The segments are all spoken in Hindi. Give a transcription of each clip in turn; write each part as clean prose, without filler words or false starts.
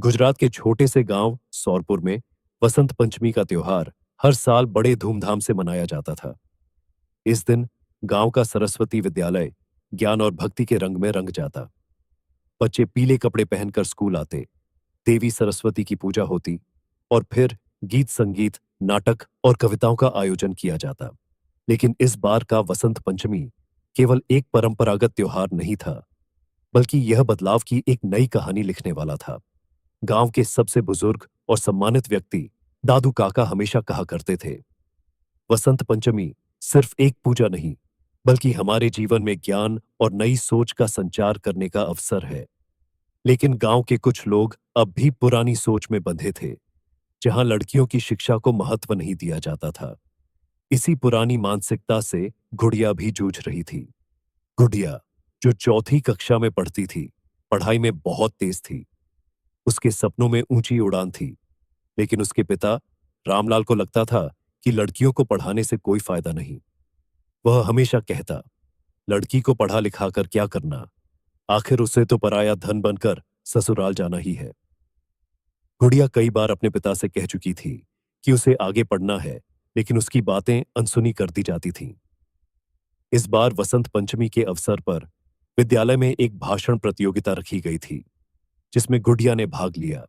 गुजरात के छोटे से गांव सौरपुर में वसंत पंचमी का त्योहार हर साल बड़े धूमधाम से मनाया जाता था। इस दिन गांव का सरस्वती विद्यालय ज्ञान और भक्ति के रंग में रंग जाता। बच्चे पीले कपड़े पहनकर स्कूल आते, देवी सरस्वती की पूजा होती और फिर गीत संगीत, नाटक और कविताओं का आयोजन किया जाता। लेकिन इस बार का वसंत पंचमी केवल एक परंपरागत त्योहार नहीं था, बल्कि यह बदलाव की एक नई कहानी लिखने वाला था। गांव के सबसे बुजुर्ग और सम्मानित व्यक्ति दादू काका हमेशा कहा करते थे, वसंत पंचमी सिर्फ एक पूजा नहीं, बल्कि हमारे जीवन में ज्ञान और नई सोच का संचार करने का अवसर है। लेकिन गांव के कुछ लोग अब भी पुरानी सोच में बंधे थे, जहां लड़कियों की शिक्षा को महत्व नहीं दिया जाता था। इसी पुरानी मानसिकता से गुड़िया भी जूझ रही थी। गुड़िया, जो चौथी कक्षा में पढ़ती थी, पढ़ाई में बहुत तेज थी। उसके सपनों में ऊंची उड़ान थी, लेकिन उसके पिता रामलाल को लगता था कि लड़कियों को पढ़ाने से कोई फायदा नहीं। वह हमेशा कहता, लड़की को पढ़ा लिखा कर क्या करना, आखिर उसे तो पराया धन बनकर ससुराल जाना ही है। गुड़िया कई बार अपने पिता से कह चुकी थी कि उसे आगे पढ़ना है, लेकिन उसकी बातें अनसुनी कर दी जाती थीं। इस बार वसंत पंचमी के अवसर पर विद्यालय में एक भाषण प्रतियोगिता रखी गई थी, जिसमें गुड़िया ने भाग लिया।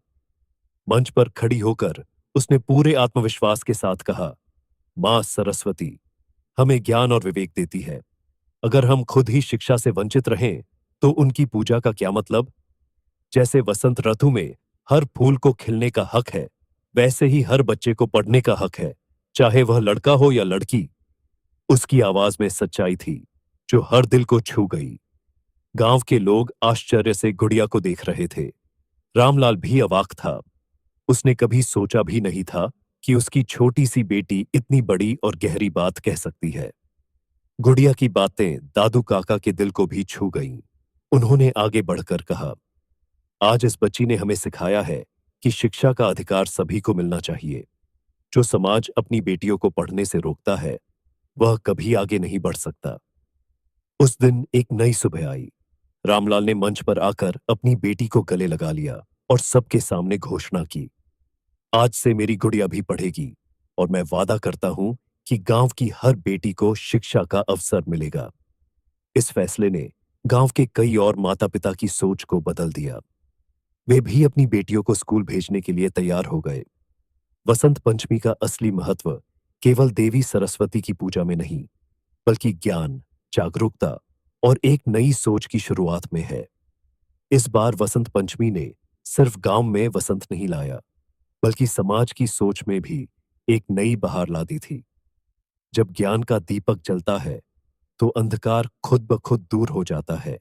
मंच पर खड़ी होकर उसने पूरे आत्मविश्वास के साथ कहा, मां सरस्वती हमें ज्ञान और विवेक देती है। अगर हम खुद ही शिक्षा से वंचित रहें तो उनकी पूजा का क्या मतलब। जैसे वसंत ऋतु में हर फूल को खिलने का हक है, वैसे ही हर बच्चे को पढ़ने का हक है, चाहे वह लड़का हो या लड़की। उसकी आवाज में सच्चाई थी जो हर दिल को छू गई। गांव के लोग आश्चर्य से गुड़िया को देख रहे थे। रामलाल भी अवाक था। उसने कभी सोचा भी नहीं था कि उसकी छोटी सी बेटी इतनी बड़ी और गहरी बात कह सकती है। गुड़िया की बातें दादू काका के दिल को भी छू गईं। उन्होंने आगे बढ़कर कहा, आज इस बच्ची ने हमें सिखाया है कि शिक्षा का अधिकार सभी को मिलना चाहिए। जो समाज अपनी बेटियों को पढ़ने से रोकता है, वह कभी आगे नहीं बढ़ सकता। उस दिन एक नई सुबह आई। रामलाल ने मंच पर आकर अपनी बेटी को गले लगा लिया और सबके सामने घोषणा की, आज से मेरी गुड़िया भी पढ़ेगी और मैं वादा करता हूं कि गांव की हर बेटी को शिक्षा का अवसर मिलेगा। इस फैसले ने गांव के कई और माता-पिता की सोच को बदल दिया। वे भी अपनी बेटियों को स्कूल भेजने के लिए तैयार हो गए। वसंत पंचमी का असली महत्व केवल देवी सरस्वती की पूजा में नहीं, बल्कि ज्ञान, जागरूकता और एक नई सोच की शुरुआत में है। इस बार वसंत पंचमी ने सिर्फ गांव में वसंत नहीं लाया, बल्कि समाज की सोच में भी एक नई बहार ला दी थी। जब ज्ञान का दीपक जलता है, तो अंधकार खुद ब खुद दूर हो जाता है।